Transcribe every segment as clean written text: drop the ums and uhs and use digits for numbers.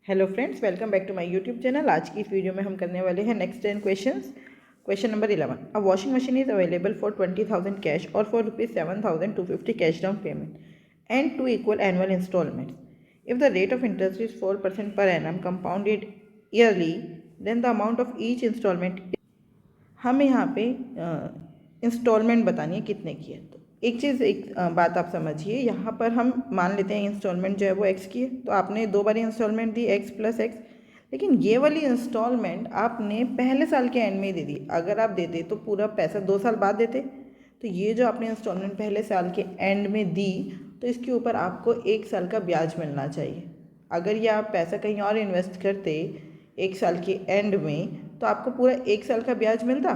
Hello friends, welcome back to my YouTube channel. आज की इस वीडियो में हम करने वाले हैं next 10 questions. Question number 11, a washing machine is available for 20,000 cash और for ₹7,250 cash down payment and 2 equal annual instalments. If the rate of interest is 4% per annum compounded yearly, then the amount of each instalment. हमें यहाँ पे instalment बतानी है कितने की है। तो एक बात आप समझिए, यहाँ पर हम मान लेते हैं इंस्टॉलमेंट जो है वो एक्स की है, तो आपने 2 बारी इंस्टॉलमेंट दी एक्स प्लस एक्स, लेकिन ये वाली इंस्टॉलमेंट आपने पहले साल के एंड में ही दे दी। अगर आप देते तो पूरा पैसा 2 साल बाद देते, तो ये जो आपने इंस्टॉलमेंट पहले साल के एंड में दी, तो इसके ऊपर आपको 1 साल का ब्याज मिलना चाहिए। अगर ये आप पैसा कहीं और इन्वेस्ट करते 1 साल के एंड में, तो आपको पूरा 1 साल का ब्याज मिलता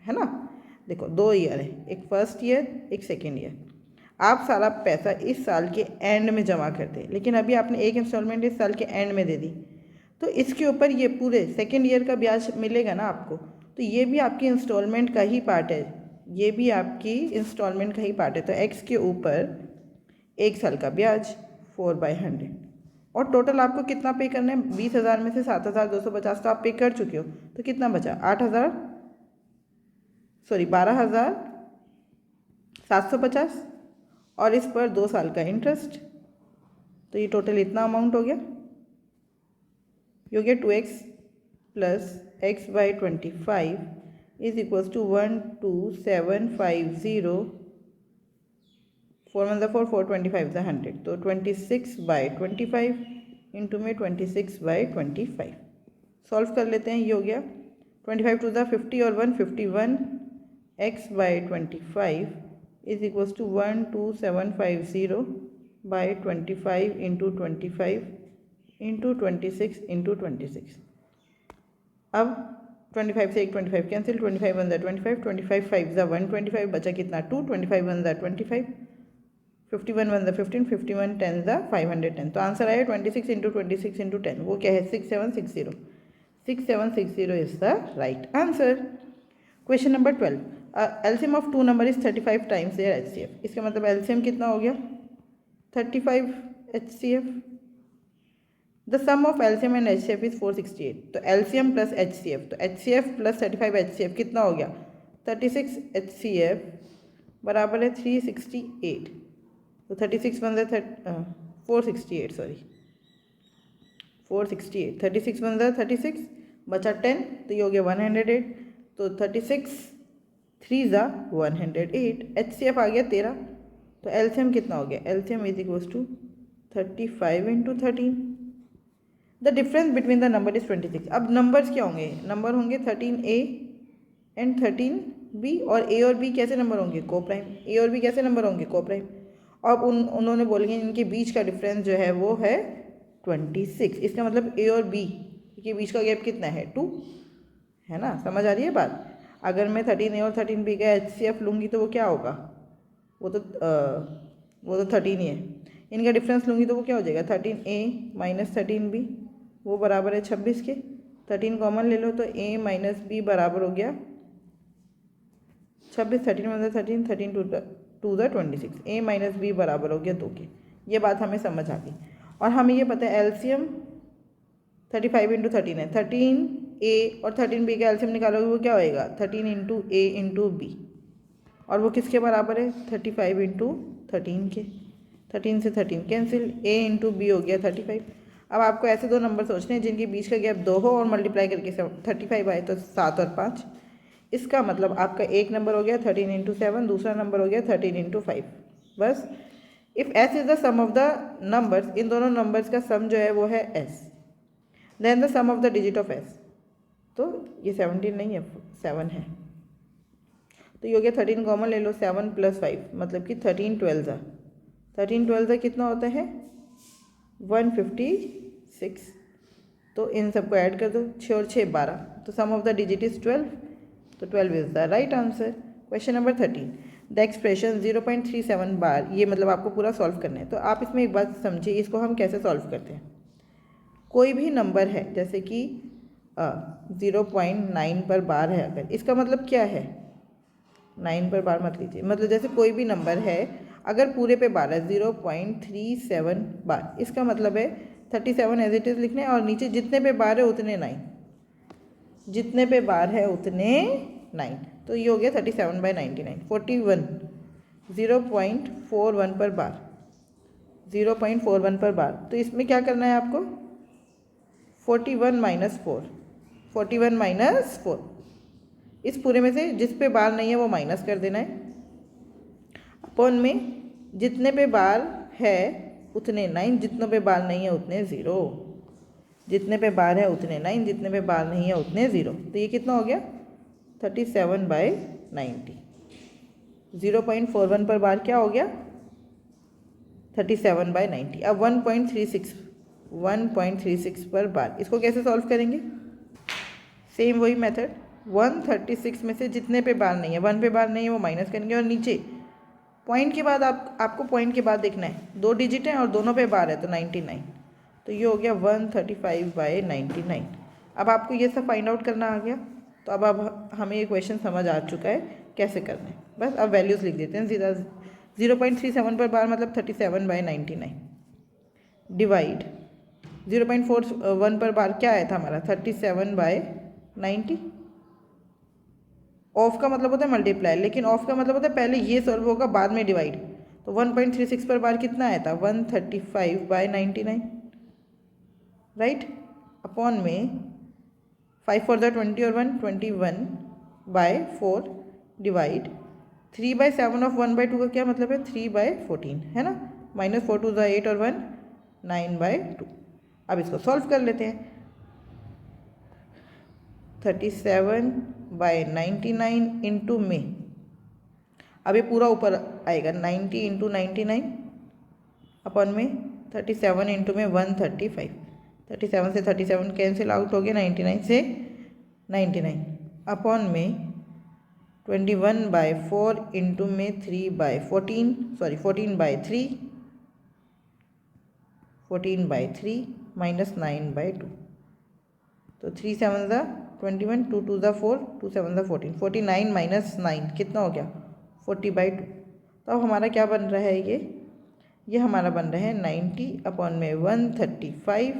है ना। देखो 2 ईयर है, एक फर्स्ट ईयर एक सेकेंड ईयर। आप सारा पैसा इस साल के एंड में जमा करते, लेकिन अभी आपने एक इंस्टॉलमेंट इस साल के एंड में दे दी, तो इसके ऊपर ये पूरे सेकेंड ईयर का ब्याज मिलेगा ना आपको। तो ये भी आपकी इंस्टॉलमेंट का ही पार्ट है, ये भी आपकी इंस्टॉलमेंट का ही पार्ट है। तो एक्स के ऊपर 1 साल का ब्याज 4/100। और टोटल आपको कितना पे करना है? 20,000 में से 7,250 तो आप पे कर चुके हो, तो कितना बचा? 12,750 और इस पर 2 साल का इंटरेस्ट। तो ये टोटल इतना अमाउंट हो गया। ये हो गया 2x plus x by 25 is equals to 12750। 4 1 4, 4 25 100, तो 26/25 इंटू में 26/25 सॉल्व कर लेते हैं। ये हो गया 25 टू द 50 और 151 x by 25 is equals to 12750/25 into 25 into 26 into 26। अब 25 से एक 25 कैंसिल, 25 1 25, 25 5 125, बचा कितना? 2, 25 1 25, 51 1 15, 51 10 510। तो आंसर आया 26 इंटू 26 इंटू 10। वो क्या है? 6760। 6760 is the right answer. Question number 12, LCM of 2 number is 35 times there HCF. इसका मतलब एलसीएम कितना हो गया? 35 HCF. The sum of LCM and HCF is 468। तो एलसीएम प्लस एचसीएफ, तो एचसीएफ प्लस 35 एचसीएफ कितना हो गया? 36 एचसीएफ बराबर है 368। तो 36 1 468, सॉरी 468, 36 1 36, बचा 10, तो ये हो गया 108। तो 36 3 108। एचसीएफ आ गया 13। तो एलसीएम कितना हो गया? LCM is equals to 35 into 13। The difference between the number is 26। अब नंबर्स क्या होंगे? नंबर होंगे 13A एंड 13B। और ए और बी कैसे नंबर होंगे? को प्राइम। ए और बी कैसे नंबर होंगे? को प्राइम। अब उन्होंने बोलेंगे इनके बीच का डिफरेंस जो है वो है 26। इसका मतलब ए और बी के बीच का गैप कितना है? 2 है ना। समझ आ रही है बात? अगर मैं 13A और 13B का एचसीएफ लूँगी तो वो क्या होगा? वो तो 13 ही है। इनका डिफरेंस लूँगी तो वो क्या हो जाएगा? 13A माइनस 13B, वो बराबर है 26 के। 13 कॉमन ले लो तो A माइनस बी बराबर हो गया 26। 13 1 13, 13 2 26। A माइनस बी बराबर हो गया 2 के। ये बात हमें समझ आ गई। और हमें ये पता है एलसीएम 35 इंटू 13 है। 13A और 13B का एलसीएम निकालोगे वो क्या होएगा? 13 इंटू A इंटू बी। और वो किसके बराबर है? 35 इंटू 13 के। 13 से 13 कैंसिल, A इंटू बी हो गया 35। अब आपको ऐसे 2 नंबर सोचने हैं जिनके बीच का गैप 2 हो और मल्टीप्लाई करके 35 आए, तो 7 और 5। इसका मतलब आपका एक नंबर हो गया 13 इंटू 7, दूसरा नंबर हो गया 13 इंटू 5। बस। If S is the sum of the numbers, इन दोनों नंबर्स का सम जो है वो है S, then the sum of the digit of S. तो ये 17 नहीं है, 7 है। तो ये हो गया 13 कॉमन ले लो, 7 प्लस 5 मतलब कि 13 12 13 12 कितना होता है? 156। तो इन सबको ऐड कर दो, 6 और 6 12। तो सम ऑफ द डिजिट इज 12, तो 12 is the right answer. Question number 13, the expression 0.37 बार, ये मतलब आपको पूरा सॉल्व करना है। तो आप इसमें एक बात समझिए, इसको हम कैसे सॉल्व करते हैं। कोई भी नंबर है, जैसे कि 0.9 पर बार है, अगर इसका मतलब क्या है? 9 पर बार मत लीजिए, मतलब जैसे कोई भी नंबर है अगर पूरे पे बार है 0.37 बार, इसका मतलब है 37 एज इट इज़ लिखना है और नीचे जितने पे बार है उतने 9, जितने पे बार है उतने 9। तो ये हो गया 37/99। 41 0.41 पर बार, 0.41 पर बार। तो इसमें क्या करना है आपको, 41 माइनस 4, 41 माइनस 4, इस पूरे में से जिस पे बार नहीं है वो माइनस कर देना है, अपॉन में जितने पे बार है उतने 9, जितनों पे बार नहीं है उतने 0, जितने पे बार है उतने 9, जितने पे बार नहीं है उतने 0। तो ये कितना हो गया 37/90। 0.41 पर बार क्या हो गया 37/90। अब 1.36 पर बार, इसको कैसे सॉल्व करेंगे, सेम वही मेथड। 136 में से जितने पे बार नहीं है, 1 पे बार नहीं है वो माइनस करेंगे, और नीचे पॉइंट के बाद आपको पॉइंट के बाद देखना है, 2 डिजिट हैं और दोनों पे बार है तो 99। तो ये हो गया 135/99। अब आपको ये सब फाइंड आउट करना आ गया। तो अब हमें ये क्वेश्चन समझ आ चुका है कैसे करना है। बस अब वैल्यूज़ लिख देते हैं सीधा। 0.37 पर बार मतलब 37/99 डिवाइड 0.41 पर बार क्या आया था हमारा 37/90। ऑफ का मतलब होता है मल्टीप्लाई, लेकिन ऑफ का मतलब होता है पहले ये सॉल्व होगा बाद में डिवाइड। तो 1.36 पर बार कितना आया था 135/99, राइट। अपॉन में 5 4 20 और 1 21/4 डिवाइड 3/7 ऑफ 1/2 का क्या मतलब है 3/14 है ना, माइनस 4 2 8 और 1 9/2। अब इसको सॉल्व कर लेते हैं। 37/99 इंटू में, अब ये पूरा ऊपर आएगा 90 इंटू 99 अपॉन में 37 इंटू में 135। 37 से 37 कैंसिल आउट हो गया, 99 से 99 अपॉन में 21/4 इंटू में 3/14 सॉरी 14/3 माइनस 9/2। तो 3 7 21, 2 2 4, 2 7 14, 49 माइनस 9 कितना हो गया 40/2। तो अब हमारा क्या बन रहा है, ये हमारा बन रहा है 90 अपॉन में 135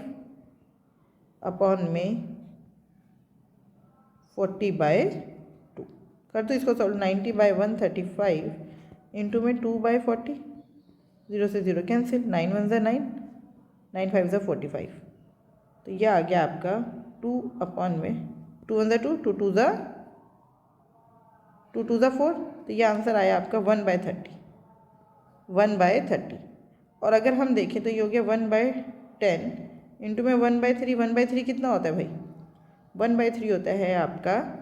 अपॉन में 40/2। कर दो इसको सॉल्व। 90/135 इंटू में 2/40, 0 से 0 कैंसिल, 9 1 9, 9 5 45। तो यह आ गया आपका 2 अपॉन में 2 1 2, 2 2 4। तो ये आंसर आया आपका 1/30, 1/30। और अगर हम देखें तो ये हो गया 1/10 इंटू में 1/3। 1/3 कितना होता है भाई, 1/3 होता है आपका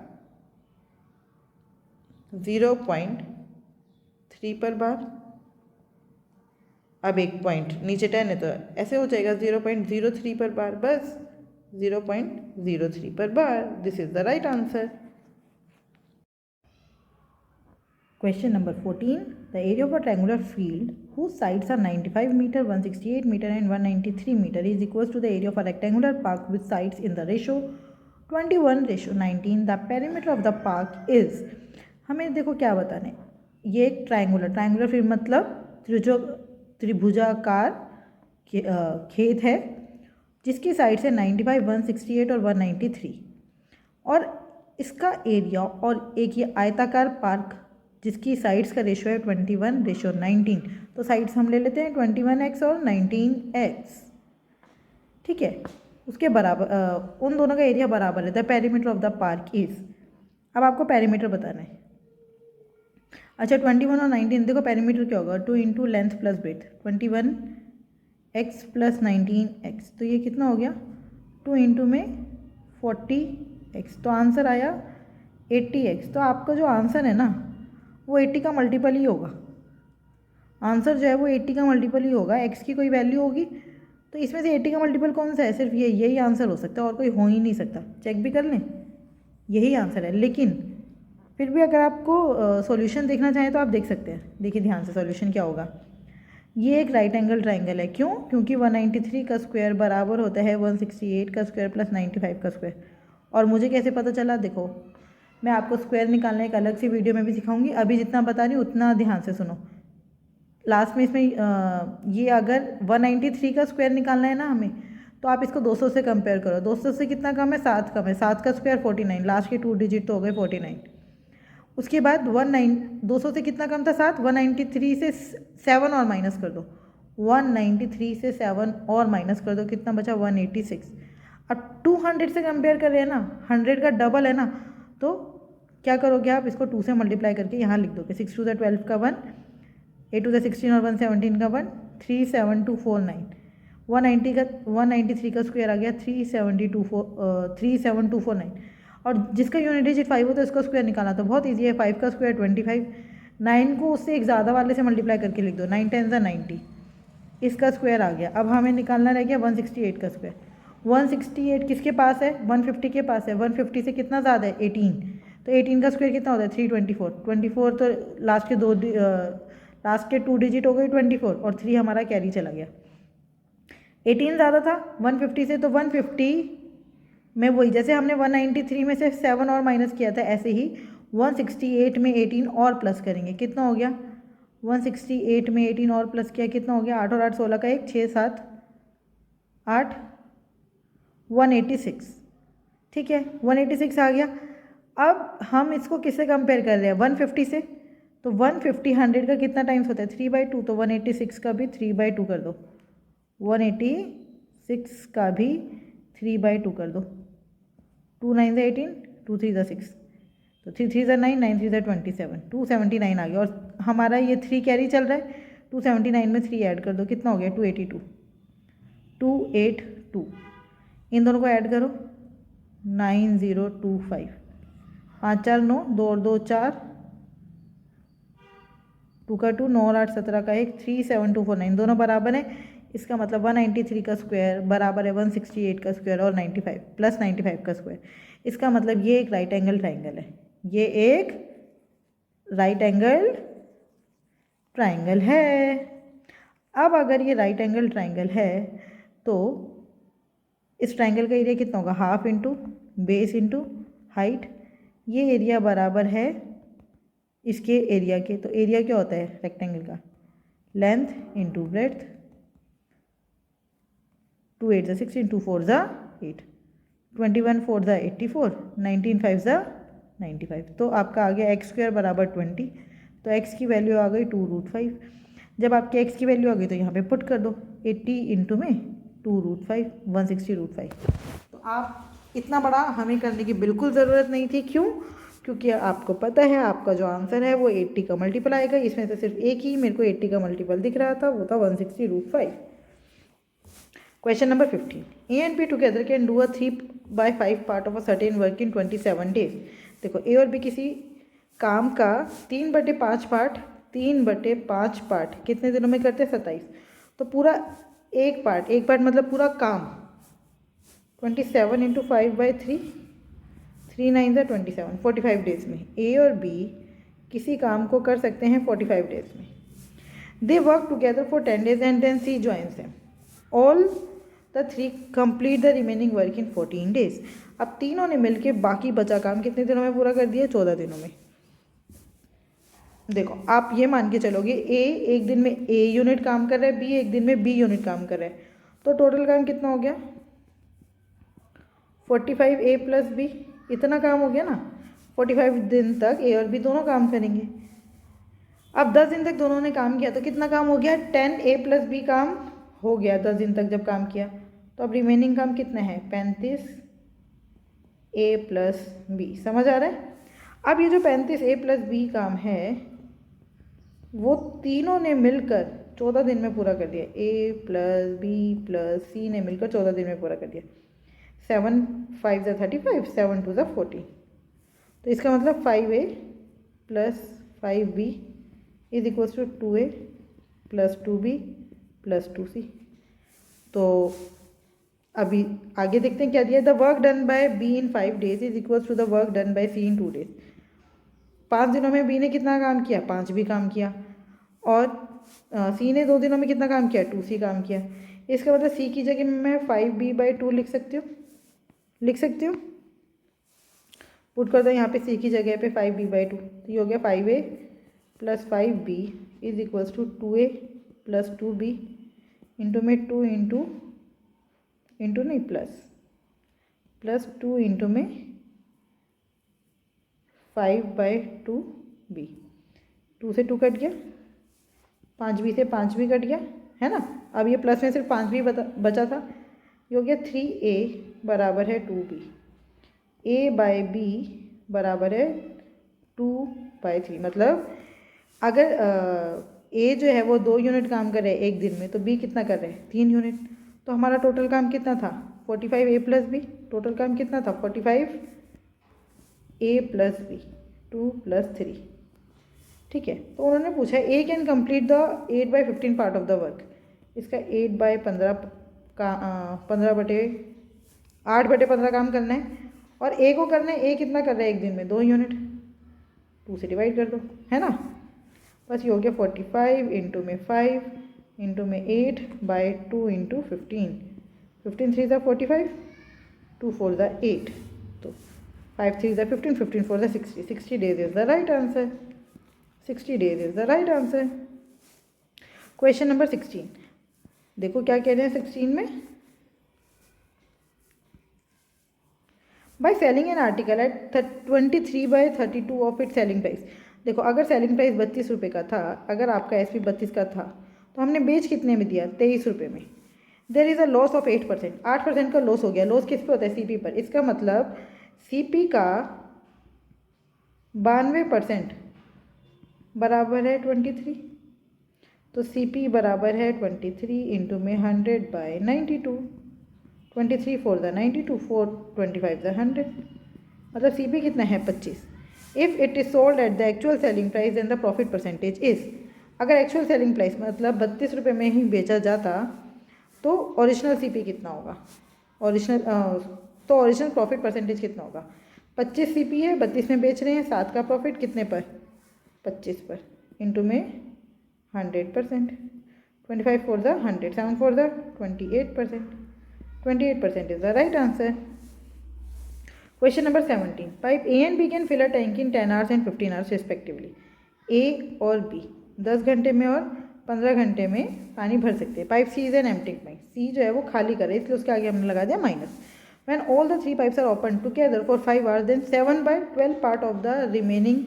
0.3 पर बार। अब एक पॉइंट नीचे 10 है तो ऐसे हो जाएगा 0.03 पर बार, बस 0.03 पर बार। This is the right answer. Question number 14. The area of a triangular field whose sides are 95 meter, 168 meter and 193 meter is equals to the area of a rectangular park with sides in the ratio 21:19. The perimeter of the park is, हमें देखो क्या बताना है, ये एक triangular field मतलब त्रिभुजाकार खेत है जिसकी साइड से 95, 168 और 193, और इसका एरिया, और एक ये आयताकार पार्क जिसकी साइड्स का रेशो है 21:19। तो साइड्स हम ले लेते हैं 21x और 19x, ठीक है। उसके बराबर उन दोनों का एरिया बराबर है। The perimeter of the park is, अब आपको पेरीमीटर बताना है। अच्छा 21 और 19, देखो पेरीमीटर क्या होगा 2 into length plus breadth, 21x plus 19x। तो ये कितना हो गया 2 इंटू में 40x। तो आंसर आया 80x। तो आपका जो आंसर है ना वो 80 का मल्टीपल ही होगा। आंसर जो है वो 80 का मल्टीपल ही होगा। x की कोई वैल्यू होगी तो इसमें से 80 का मल्टीपल कौन सा है, सिर्फ यही आंसर हो सकता है और कोई हो ही नहीं सकता। चेक भी कर लें, यही आंसर है। लेकिन फिर भी अगर आपको सॉल्यूशन देखना चाहें तो आप देख सकते हैं। देखिए ध्यान से सॉल्यूशन क्या होगा। ये एक राइट एंगल ट्राइंगल है, क्यों, क्योंकि 193 का स्क्वायर बराबर होता है 168 का स्क्वायर प्लस 95 का स्क्वायर। और मुझे कैसे पता चला, देखो मैं आपको स्क्वायर निकालने एक अलग सी वीडियो में भी सिखाऊंगी। अभी जितना बता रही हूँ उतना ध्यान से सुनो। लास्ट में इसमें ये अगर 193 का स्क्वायर निकालना है ना हमें, तो आप इसको 200 से कंपेयर करो। 200 से कितना कम है, 7 कम है, 7 का स्क्वायर 49, लास्ट के 2 डिजिट तो हो गए 49। उसके बाद 200 से कितना कम था, 7, 193 से 7 और माइनस कर दो, 193 से 7 और माइनस कर दो, कितना बचा 186। अब 200 से कंपेयर कर रहे हैं ना, 100 का डबल है ना, तो क्या करोगे आप, इसको 2 से मल्टीप्लाई करके यहाँ लिख दोगे, 6 टू द 12 का 1, 8 टू द 16 और 1 17 का 1, 37249, 193 का स्क्वायर आ गया 37249। और जिसका यूनिट डिजिट 5 होता है उसका स्क्वायर निकालना तो बहुत ईजी है, 5 का स्क्वायर 25, 9 को उससे एक ज़्यादा वाले से मल्टीप्लाई करके लिख दो, 9 10 90, इसका स्क्वायर आ गया। अब हमें निकालना रह गया 168 का स्क्वायर। 168 किसके पास है, 150 के पास है, 150 से कितना ज़्यादा है 18, तो 18 का स्क्वायर कितना होता है 324, 24 तो लास्ट के 2 डिजिट हो गए 24 और 3 हमारा कैरी चला गया। 18 ज़्यादा था 150 से, तो 150 में वही, जैसे हमने 193 में से 7 और माइनस किया था, ऐसे ही 168 में 18 और प्लस करेंगे, कितना हो गया 168 में 18 और प्लस किया, कितना हो गया 8 और 8 16 का 1, 6 7 8, 186। ठीक है, 186 आ गया। अब हम इसको किससे कंपेयर कर रहे हैं, 150 से, तो 150 100 का कितना टाइम्स होता है 3/2, तो 186 का भी 3/2 कर दो, 186 का भी 3/2 कर दो, 2 9 ज़ा 18, 2 3 ज़ा 6, तो 3 3 ज़ा 9, 9 3 ज़ा 27, 279 आ गया। और हमारा ये 3 कैरी चल रहा है, 279 में 3 ऐड कर दो, कितना हो गया 282, 282। इन दोनों को ऐड करो 9025, 5 4 9, 2 और 2 4, 2 का 2, 9 और 8 17 का 1, 37249 दोनों बराबर है। इसका मतलब 193 का स्क्वायर बराबर है 168 का स्क्वायर और 95 प्लस 95 का स्क्वायर। इसका मतलब ये एक राइट एंगल ट्राइंगल है, ये एक राइट एंगल ट्राइंगल है। अब अगर ये राइट एंगल ट्राइंगल है तो इस ट्राइंगल का एरिया कितना होगा, half into base into height, ये एरिया बराबर है इसके एरिया के। तो एरिया क्या होता है रेक्टेंगल का, लेंथ इंटू ब्रेड्थ, 2 8 ज़ा 16, 2 4 ज़ा 8, 21 4 ज़ा 84, 19 5 ज़ा 95। तो आपका आ गया एक्स स्क्वायर बराबर 20, तो एक्स की वैल्यू आ गई 2√5। जब आपके एक्स की वैल्यू आ गई तो यहाँ पे पुट कर दो, 80 इंटू में 2√5, 160√5। तो आप इतना बड़ा हमें करने की बिल्कुल ज़रूरत नहीं थी, क्यों, क्योंकि आपको पता है आपका जो आंसर है वो 80 का मल्टीपल आएगा। इसमें से सिर्फ एक ही मेरे को 80 का मल्टीपल दिख रहा था, वो था 160√5। Question number 15. A and B together can do a 3/5 part of a certain work in 27 days. देखो A और B किसी काम का 3/5 पार्ट, 3/5 पार्ट कितने दिनों में करते हैं, 27। तो पूरा एक पार्ट मतलब पूरा काम 27 इंटू 5/3, 3 9 ज़ा 27, 45 डेज में A और B किसी काम को कर सकते हैं 45 डेज में। They work together for 10 days and then C joins them. All the three complete the remaining work in 14 days. अब तीनों ने मिलके बाकी बचा काम कितने दिनों में पूरा कर दिया, 14 दिनों में। देखो आप ये मान के चलोगे A एक दिन में A यूनिट काम कर रहा है, B एक दिन में B यूनिट काम कर रहा है, तो टोटल काम कितना हो गया 45 A प्लस B, इतना काम हो गया ना। 45 दिन तक A और B दोनों काम करेंगे। अब 10 दिन तक दोनों ने काम किया तो कितना काम हो गया, 10 A प्लस B काम हो गया 10 दिन तक जब काम किया। तो अब रिमेनिंग काम कितना है, 35 A प्लस B। समझ आ रहा है। अब ये जो 35 A प्लस B काम है वो तीनों ने मिलकर 14 दिन में पूरा कर दिया। A plus B plus C ने मिलकर 14 दिन में पूरा कर दिया। 7 5 ज़ा 35, 7 2 ज़ा 40। तो इसका मतलब 5A plus 5B is equals to 2A plus 2B plus 2C। तो अभी आगे देखते हैं क्या दिया। The work done by B in 5 days is equals to the work done by C in 2 days. 5 दिनों में B ने कितना काम किया, 5 भी काम किया, और C ने 2 दिनों में कितना काम किया, 2C काम किया। इसका मतलब C की जगह मैं 5B/2 लिख सकती हूँ, पुट कर दो यहाँ पे C की जगह पे 5B/2, तो ये हो गया 5A plus 5B is equals to 2A plus 2B into में 2 इंटू इंटू नहीं प्लस 2 इंटू में 5/2b, 2 से 2 कट गया, 5b से 5b कट गया, है ना। अब ये प्लस में सिर्फ 5b बचा था, ये हो गया 3a बराबर है 2b, a/b बराबर है 2/3। मतलब अगर a जो है वो 2 यूनिट काम कर रहे हैं एक दिन में, तो b कितना कर रहे हैं 3 यूनिट। तो हमारा टोटल काम कितना था 45a प्लस b, टोटल काम कितना था 45a प्लस b, 2 + 3, ठीक है। तो उन्होंने पूछा A can complete the 8/15 part of the work, इसका 8/15 का 8/15 काम करना है, और ए को करना है, ए कितना कर रहा है एक दिन में 2 यूनिट, 2 से डिवाइड कर दो, है ना। बस ये हो गया 45 इंटू में 5 इंटू में 8/2 इंटू 15, 15 3 = 45, 2 4 = 8, तो 5 3 = 15, 15 4 = 60, 60 days is the right answer, 60 days is the right answer. Question number 16, देखो क्या कह रहे हैं 16 में, by selling an article at 23/32 of it selling price. देखो अगर सेलिंग प्राइस 32 रुपये का था, अगर आपका एसपी 32 का था, तो हमने बेच कितने में दिया 23 रुपये में। There is a loss of 8%, 8% का लॉस हो गया। लॉस किस पे होता है सीपी पर, इसका मतलब सीपी का 92% बराबर है 23, तो सीपी बराबर है 23 इंटू में 100/92, 23 4 = 92, 4 25 = 100, मतलब सीपी कितना है 25। If it is sold at the actual selling price and the profit percentage is, अगर एक्चुअल सेलिंग प्राइस मतलब 32 रुपये में ही बेचा जाता, तो ओरिजिनल सीपी कितना होगा, ओरिजिनल प्रॉफिट परसेंटेज कितना होगा। 25 सीपी है, 32 में बेच रहे हैं, 7 का प्रॉफिट कितने पर 25 पर, इंटू में 100%, 25 4 = 100, 7 4 = 28%, 28% is the right answer. Question number 17. Pipe A and B can fill a tank in 10 hours and 15 hours respectively. A और B 10 घंटे में और 15 घंटे में पानी भर सकते हैं। Pipe C is an empty pipe. C जो है वो खाली करे, इसलिए उसके आगे हमने लगा दिया minus. When all the 3 pipes are opened together for 5 hours, then 7/12 part of the remaining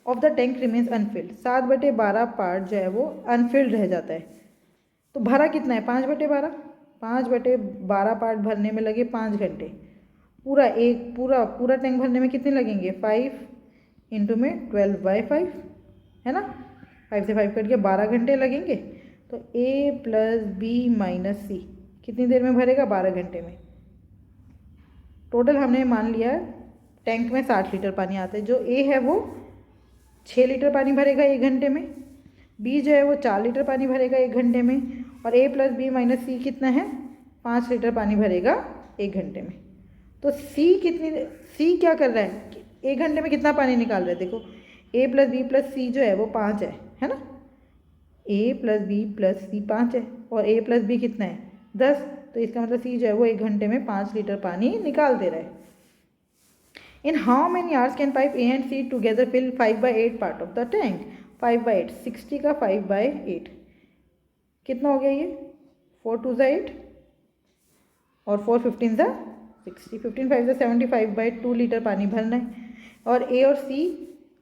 of the tank remains unfilled. 7/12 part जो है वो अनफिल्ड रह जाता है। तो भरा कितना है 5/12, 5/12 पार्ट भरने में लगे 5 घंटे। पूरा टैंक भरने में कितने लगेंगे 5 इंटू में 12/5, है ना। 5 से 5 कट गया, 12 घंटे लगेंगे। तो A + B - C कितनी देर में भरेगा 12 घंटे में। टोटल हमने मान लिया टैंक में 60 लीटर पानी आता है। जो A है वो 6 लीटर पानी भरेगा 1 घंटे में, B जो है वो 4 लीटर पानी भरेगा 1 घंटे में, और A + B - C कितना है 5 लीटर पानी भरेगा 1 घंटे में। तो C क्या कर रहा है 1 घंटे में कितना पानी निकाल रहा है। देखो A + B + C जो है वो 5 है ना। A + B + C 5 है, और A + B कितना है 10, तो इसका मतलब C जो है वो 1 घंटे में 5 लीटर पानी निकाल दे रहा है। In how many hours can pipe A and C together fill 5/8 part of the tank? 5/8, 60 का 5/8 कितना हो गया ये 4 2 = 8 और 4 15 = 60, 15 5 = 75/2 लीटर पानी भरना है। और A और C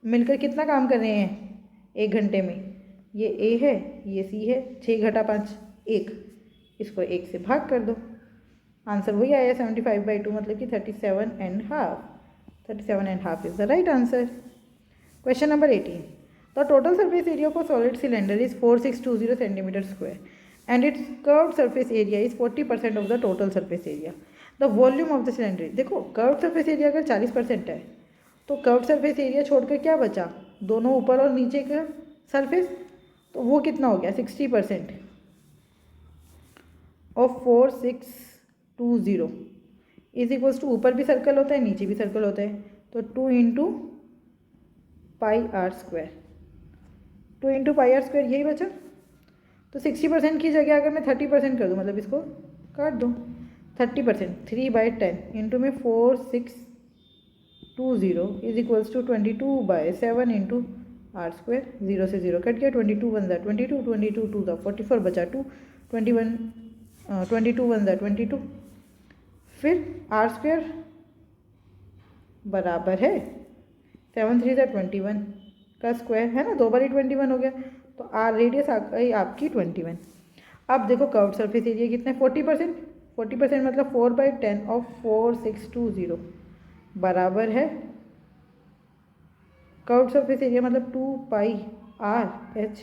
मिलकर कितना काम कर रहे हैं 1 घंटे में। ये A है, ये C है, 6 घटा 5 1, इसको 1 से भाग कर दो, आंसर वही आया 75/2, मतलब कि 37.5, 37.5 is the right answer. Question number 18. The total surface area of a solid cylinder is 4620 cm² and its curved surface area is 40% of the total surface area. The volume of the cylinder. देखो curved surface area अगर 40% है, तो curved surface area छोड़कर क्या बचा, दोनों ऊपर और नीचे का सरफेस, तो वो कितना हो गया 60% ऑफ 4620 इज इक्वल्स टू, ऊपर भी सर्कल होता है नीचे भी सर्कल होता है, तो 2 × πr², 2 × πr² यही बचा। तो 60% की जगह अगर मैं 30% कर दूँ, मतलब इसको काट दूँ 30%, 3/10 इंटू में 4620 is equals to 22/7 into r², 0 से 0 कट गया, 22 1 = 22, 22 2 = 44 बचा 2, 21 22 1 = 22, फिर आर स्क्वायर बराबर है 7 3 21 का स्क्वायर है ना, 2 बार ही 21 हो गया, तो आर रेडियस आ गई आपकी 21। अब देखो कर्व सरफेस एरिया कितना है 40%, 40% मतलब 4/10 ऑफ 4620 बराबर है कर्व सरफेस एरिया मतलब 2πr/h,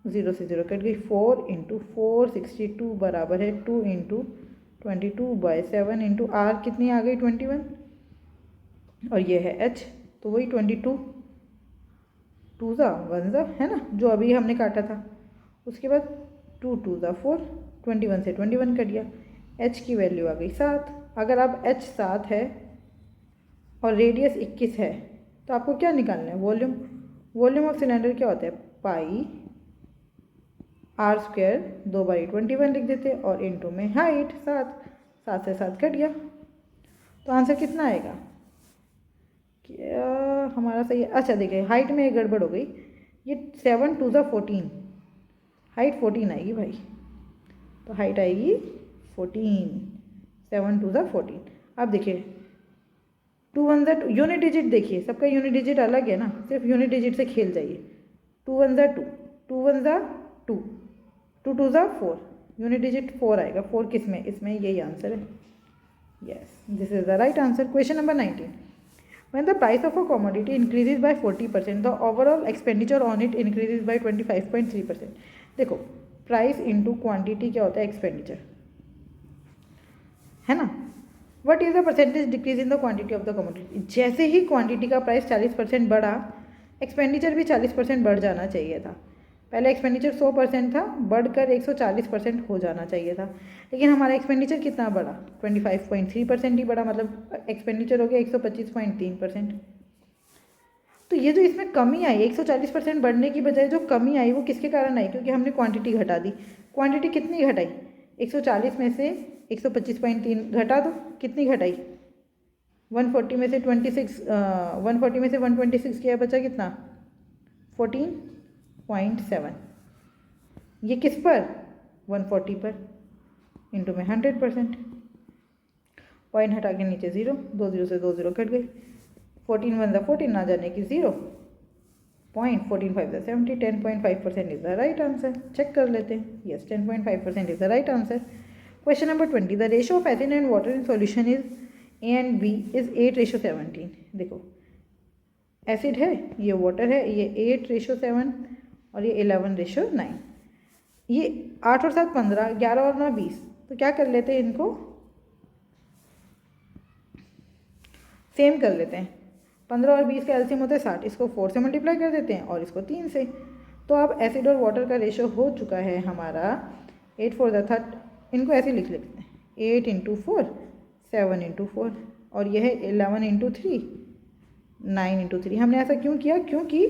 0 से 0 कट गई, 4 × 462 बराबर है 2 × 22/7 × r कितनी आ गई 21, और ये है h, तो वही 22 2 ज़ा 1 ज़ा है ना, जो अभी हमने काटा था। उसके बाद 2 2 ज़ा 4, 21 से 21 कट गया, h की वैल्यू आ गई 7। अगर अब h 7 है और रेडियस 21 है तो आपको क्या निकालना है, वॉल्यूम। वॉल्यूम ऑफ सिलेंडर क्या होता है, पाई आर स्क्वायर 2/21 लिख देते, और इनटू में हाइट 7, 7 से 7 कट गया, तो आंसर कितना आएगा, क्या हमारा सही है। अच्छा देखिए हाइट में एक गड़बड़ हो गई, ये 7 2 ज़ा 14, हाइट 14 आएगी भाई, तो हाइट आएगी 14, 7 2 ज़ा 14। अब देखिए 2 1 ज़ा 2, यूनिट डिजिट देखिए सबका यूनिट डिजिट अलग है ना, सिर्फ यूनिट डिजिट से खेल जाइए। 2 1 ज़ा 2, 2 1 ज़ा 2, 2 2 ज़ा 4, यूनिट डिजिट 4 आएगा। 4 किस में, इसमें, यही आंसर है। Yes, this is the right answer. Question number 19, when the price of a commodity increases by 40%, the overall expenditure on it increases by 25.3%। देखो प्राइस इंटू क्वांटिटी क्या होता है, एक्सपेंडिचर है ना। What is the percentage decrease in the quantity of the commodity, जैसे ही quantity का price 40% बढ़ा, expenditure भी 40% बढ़ जाना चाहिए था। पहले एक्सपेंडिचर 100% था, बढ़कर 140% हो जाना चाहिए था, लेकिन हमारा एक्सपेंडिचर कितना बढ़ा, 25.3% ही बढ़ा, मतलब एक्सपेंडिचर हो गया 125.3%। तो ये जो इसमें कमी आई 140% बढ़ने की बजाय जो कमी आई वो किसके कारण आई, क्योंकि हमने क्वांटिटी घटा दी। क्वांटिटी कितनी घटाई, 140 में से 125.3 घटा दो, कितनी घटाई, 140 में से 26, 140 में से 126 किया, बचा कितना 14.7, ये किस पर 140 पर, इंटू में 100%, पॉइंट हटा के नीचे 0, 2 0 से 2 0 कट गई, 14 1 ज़ा 14 ना जाने की 0, पॉइंट 14 5 ज़ा 70, 10.5% is the right answer. Check कर लेते हैं, yes 10.5% is the right answer. Question number 20, the ratio of acid and water in solution is A and B is 8:17। देखो एसिड है, ये वाटर है, ये 8:7 और ये 11:9, ये 8 और 7 15, 11 और 9 20, तो क्या कर लेते हैं, इनको सेम कर लेते हैं। 15 और 20 का एलसीएम होता है 60, इसको 4 से मल्टीप्लाई कर देते हैं और इसको 3 से, तो अब एसिड और वाटर का रेशियो हो चुका है हमारा 8 4 ज़ा 30, इनको ऐसे लिख लेते हैं 8 × 4 7 × 4, और यह है 11 × 3 9 × 3। हमने ऐसा क्यों किया, क्योंकि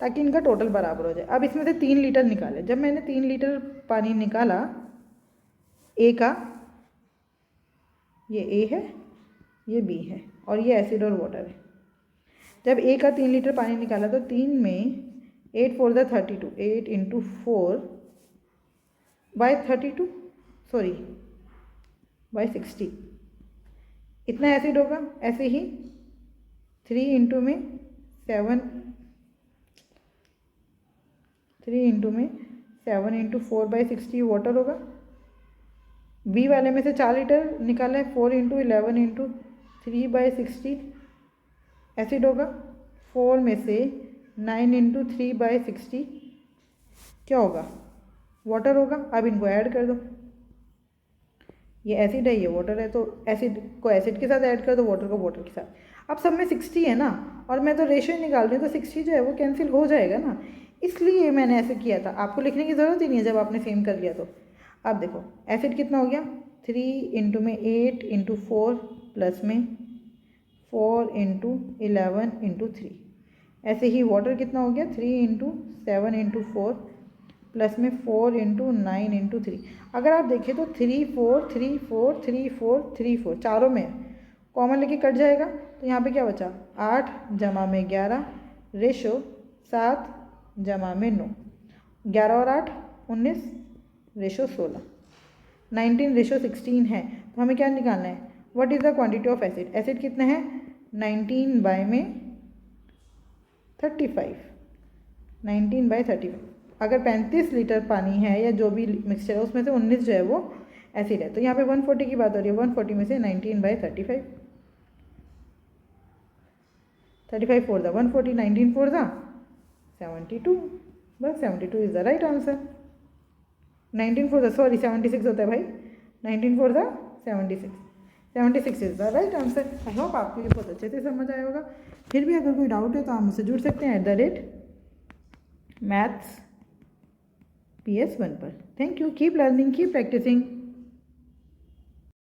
ताकि इनका टोटल बराबर हो जाए। अब इसमें से 3 लीटर निकाले, जब मैंने 3 लीटर पानी निकाला ए का, ये ए है, ये बी है, और ये एसिड और वाटर है। जब ए का 3 लीटर पानी निकाला तो 3 में 8 4 ज़ा 32, 8 × 4 बाय 32, सॉरी बाय 60, इतना एसिड होगा। ऐसे ही 3 इंटू में 7, 3 इंटू में 7 × 4/60 वाटर होगा। बी वाले में से 4 लीटर निकाला है, 4 × 11 × 3/60 एसिड होगा। 4 में से 9 × 3/60 क्या होगा, वाटर होगा। अब इनको ऐड कर दो, ये एसिड है, ये वाटर है, तो एसिड को एसिड के साथ ऐड कर दो, वाटर को वाटर के साथ। अब सब में 60 है ना, और मैं तो रेशियो निकाल रही हूँ, तो 60 जो है वो कैंसिल हो जाएगा ना, इसलिए मैंने ऐसे किया था। आपको लिखने की ज़रूरत ही नहीं है जब आपने सेम कर लिया तो। अब देखो एसिड कितना हो गया, 3 इंटू में 8 × 4 प्लस में 4 × 11 × 3। ऐसे ही वाटर कितना हो गया, 3 × 7 × 4 प्लस में 4 × 9 × 3। अगर आप देखें तो 3 4 3 4 3 4 3 4 चारों में कॉमन लेके कट जाएगा, तो यहाँ पे क्या बचा, 8 जमा में 11 रेशो 7 जमा में 9, 11 और 8 19 रेशो 16। 19:16 है, तो हमें क्या निकालना है, what is the quantity of acid, acid कितना है 19/35, 19/35। अगर 35 लीटर पानी है या जो भी मिक्सचर है उसमें से 19 जो है वो एसिड है, तो यहाँ पे 140 की बात हो रही है, 140 में से 19/35, 35 4 द 140, 19 4 द 72, बस 72 is the right answer. 19 4 the sorry 76 होता है भाई, 19 4 the 76, 76 is the right answer. I hope आपको ये बहुत अच्छे से समझ आया होगा। फिर भी अगर कोई डाउट है तो आप मुझसे जुड़ सकते हैं @maths PS1 पर। Thank you, keep learning, keep practising.